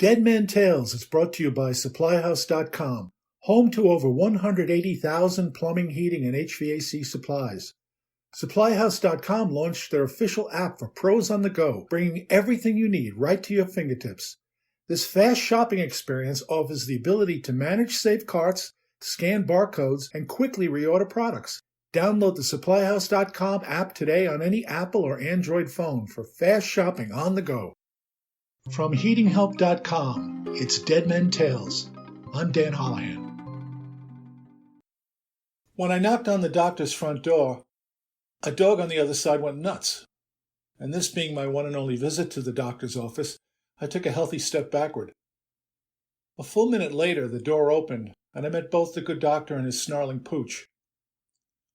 Dead Man Tales is brought to you by SupplyHouse.com, home to over 180,000 plumbing, heating, and HVAC supplies. SupplyHouse.com launched their official app for pros on the go, bringing everything you need right to your fingertips. This fast shopping experience offers the ability to manage saved carts, scan barcodes, and quickly reorder products. Download the SupplyHouse.com app today on any Apple or Android phone for fast shopping on the go. From HeatingHelp.com, it's Dead Men Tales. I'm Dan Holohan. When I knocked on the doctor's front door, a dog on the other side went nuts. And this being my one and only visit to the doctor's office, I took a healthy step backward. A full minute later, the door opened, and I met both the good doctor and his snarling pooch.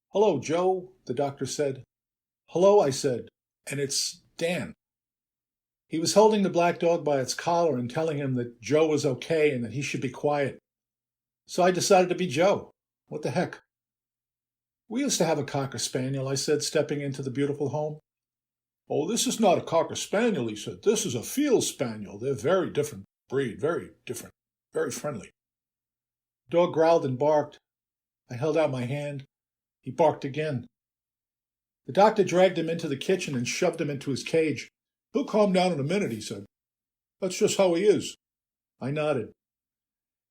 "Hello, Joe," the doctor said. "Hello," I said, "and it's Dan." He was holding the black dog by its collar and telling him that Joe was okay and that he should be quiet. So I decided to be Joe. What the heck? "We used to have a Cocker Spaniel," I said, stepping into the beautiful home. "Oh, this is not a Cocker Spaniel," he said. "This is a Field Spaniel. They're very different breed, very different, very friendly." The dog growled and barked. I held out my hand. He barked again. The doctor dragged him into the kitchen and shoved him into his cage. "He'll calm down in a minute," he said. "That's just how he is." I nodded.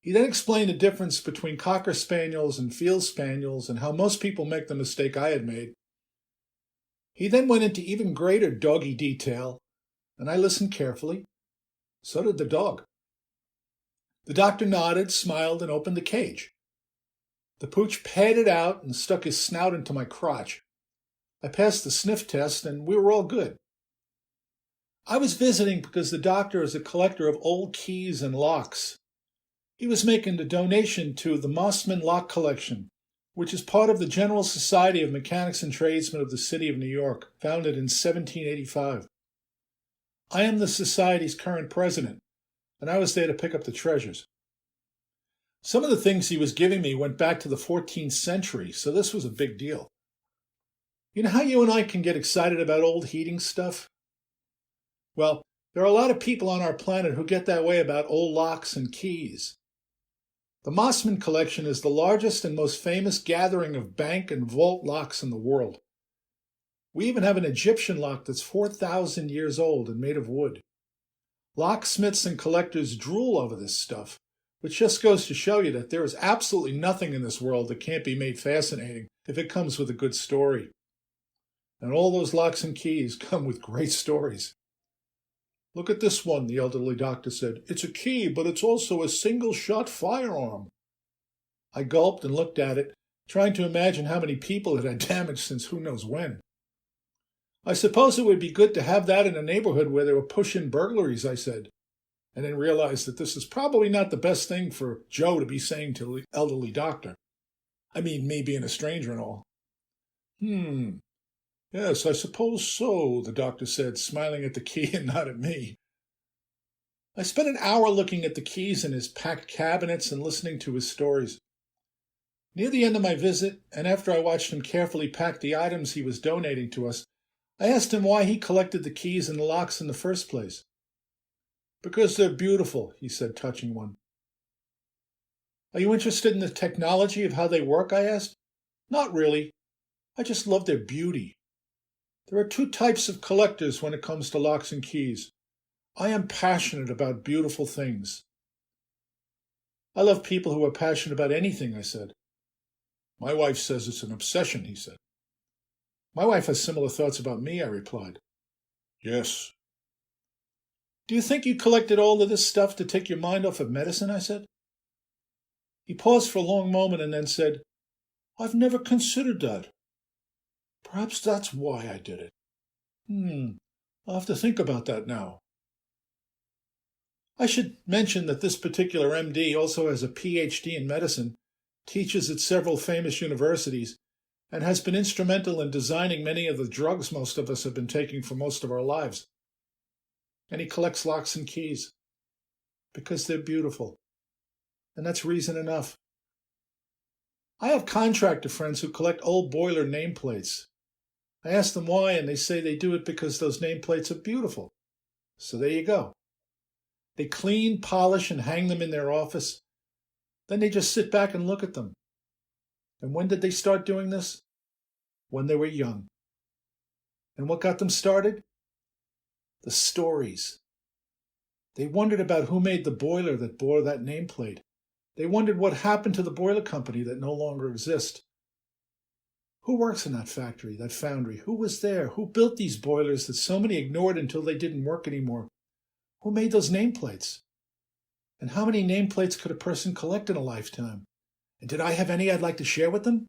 He then explained the difference between Cocker Spaniels and Field Spaniels and how most people make the mistake I had made. He then went into even greater doggy detail, and I listened carefully. So did the dog. The doctor nodded, smiled, and opened the cage. The pooch padded out and stuck his snout into my crotch. I passed the sniff test, and we were all good. I was visiting because the doctor is a collector of old keys and locks. He was making a donation to the Mossman Lock Collection, which is part of the General Society of Mechanics and Tradesmen of the City of New York, founded in 1785. I am the Society's current president, and I was there to pick up the treasures. Some of the things he was giving me went back to the 14th century, so this was a big deal. You know how you and I can get excited about old heating stuff? Well, there are a lot of people on our planet who get that way about old locks and keys. The Mossman Collection is the largest and most famous gathering of bank and vault locks in the world. We even have an Egyptian lock that's 4,000 years old and made of wood. Locksmiths and collectors drool over this stuff, which just goes to show you that there is absolutely nothing in this world that can't be made fascinating if it comes with a good story. And all those locks and keys come with great stories. "Look at this one," the elderly doctor said. "It's a key, but it's also a single-shot firearm." I gulped and looked at it, trying to imagine how many people it had damaged since who knows when. "I suppose it would be good to have that in a neighborhood where there were push-in burglaries," I said, and then realized that this is probably not the best thing for Joe to be saying to the elderly doctor. I mean, me being a stranger and all. "Yes, I suppose so," the doctor said, smiling at the key and not at me. I spent an hour looking at the keys in his packed cabinets and listening to his stories. Near the end of my visit, and after I watched him carefully pack the items he was donating to us, I asked him why he collected the keys and the locks in the first place. "Because they're beautiful," he said, touching one. "Are you interested in the technology of how they work?" I asked. "Not really. I just love their beauty. There are two types of collectors when it comes to locks and keys. I am passionate about beautiful things." "I love people who are passionate about anything," I said. "My wife says it's an obsession," he said. "My wife has similar thoughts about me," I replied. "Yes." "Do you think you collected all of this stuff to take your mind off of medicine?" I said. He paused for a long moment and then said, "I've never considered that. Perhaps that's why I did it. I'll have to think about that now." I should mention that this particular MD also has a PhD in medicine, teaches at several famous universities, and has been instrumental in designing many of the drugs most of us have been taking for most of our lives. And he collects locks and keys because they're beautiful. And that's reason enough. I have contractor friends who collect old boiler nameplates. I ask them why, and they say they do it because those nameplates are beautiful. So there you go. They clean, polish, and hang them in their office. Then they just sit back and look at them. And when did they start doing this? When they were young. And what got them started? The stories. They wondered about who made the boiler that bore that nameplate. They wondered what happened to the boiler company that no longer exists. Who works in that factory, that foundry? Who was there? Who built these boilers that so many ignored until they didn't work anymore? Who made those nameplates? And how many nameplates could a person collect in a lifetime? And did I have any I'd like to share with them?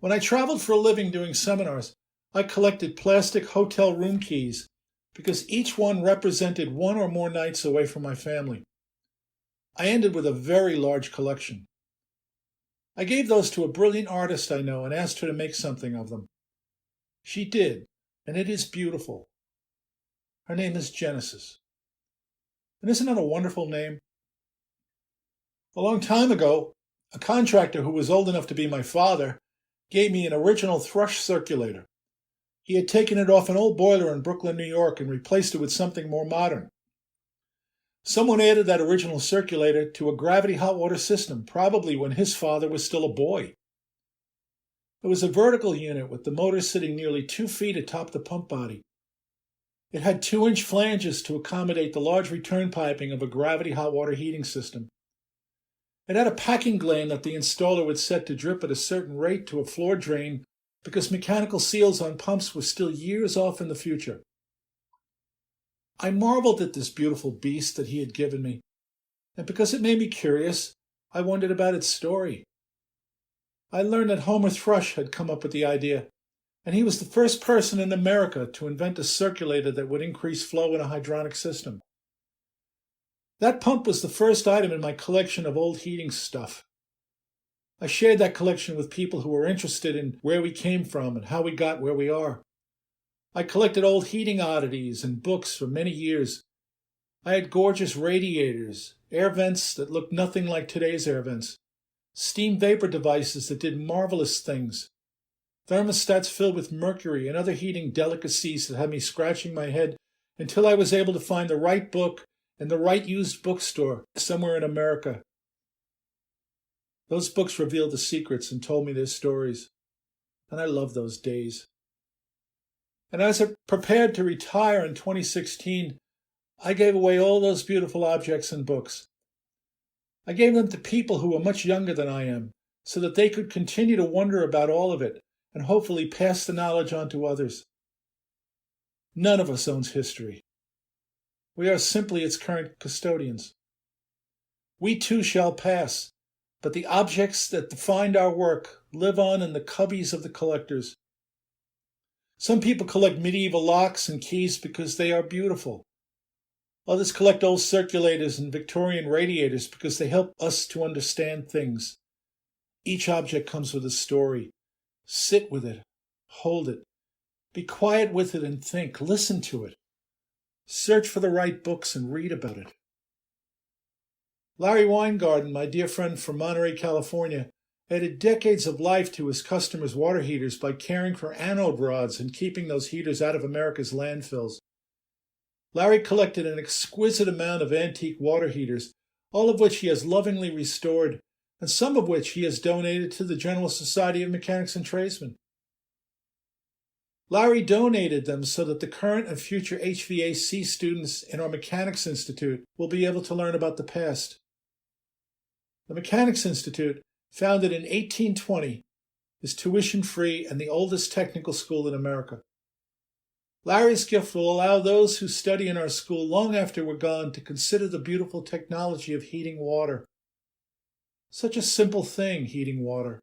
When I traveled for a living doing seminars, I collected plastic hotel room keys because each one represented one or more nights away from my family. I ended with a very large collection. I gave those to a brilliant artist I know and asked her to make something of them. She did, and it is beautiful. Her name is Genesis. And isn't that a wonderful name? A long time ago, a contractor who was old enough to be my father gave me an original thrush circulator. He had taken it off an old boiler in Brooklyn, New York, and replaced it with something more modern. Someone added that original circulator to a gravity hot water system, probably when his father was still a boy. It was a vertical unit with the motor sitting nearly 2 feet atop the pump body. It had 2-inch flanges to accommodate the large return piping of a gravity hot water heating system. It had a packing gland that the installer would set to drip at a certain rate to a floor drain because mechanical seals on pumps were still years off in the future. I marveled at this beautiful beast that he had given me, and because it made me curious, I wondered about its story. I learned that Homer Thrush had come up with the idea, and he was the first person in America to invent a circulator that would increase flow in a hydronic system. That pump was the first item in my collection of old heating stuff. I shared that collection with people who were interested in where we came from and how we got where we are. I collected old heating oddities and books for many years. I had gorgeous radiators, air vents that looked nothing like today's air vents, steam vapor devices that did marvelous things, thermostats filled with mercury and other heating delicacies that had me scratching my head until I was able to find the right book in the right used bookstore somewhere in America. Those books revealed the secrets and told me their stories, and I loved those days. And as I prepared to retire in 2016, I gave away all those beautiful objects and books. I gave them to people who were much younger than I am, so that they could continue to wonder about all of it and hopefully pass the knowledge on to others. None of us owns history. We are simply its current custodians. We too shall pass, but the objects that defined our work live on in the cubbies of the collectors. Some people collect medieval locks and keys because they are beautiful. Others collect old circulators and Victorian radiators because they help us to understand things. Each object comes with a story. Sit with it. Hold it. Be quiet with it and think. Listen to it. Search for the right books and read about it. Larry Weingarten, my dear friend from Monterey, California, added decades of life to his customers' water heaters by caring for anode rods and keeping those heaters out of America's landfills. Larry collected an exquisite amount of antique water heaters, all of which he has lovingly restored, and some of which he has donated to the General Society of Mechanics and Tradesmen. Larry donated them so that the current and future HVAC students in our Mechanics Institute will be able to learn about the past. The Mechanics Institute, founded in 1820, is tuition-free and the oldest technical school in America. Larry's gift will allow those who study in our school long after we're gone to consider the beautiful technology of heating water. Such a simple thing, heating water,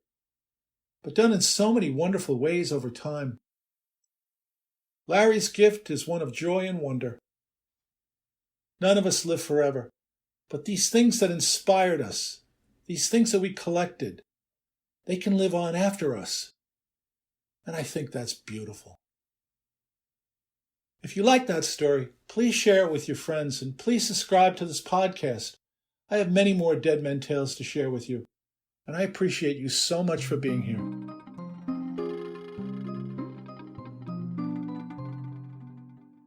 but done in so many wonderful ways over time. Larry's gift is one of joy and wonder. None of us live forever, but these things that inspired us, these things that we collected, they can live on after us. And I think that's beautiful. If you like that story, please share it with your friends and please subscribe to this podcast. I have many more Dead Men Tales to share with you, and I appreciate you so much for being here.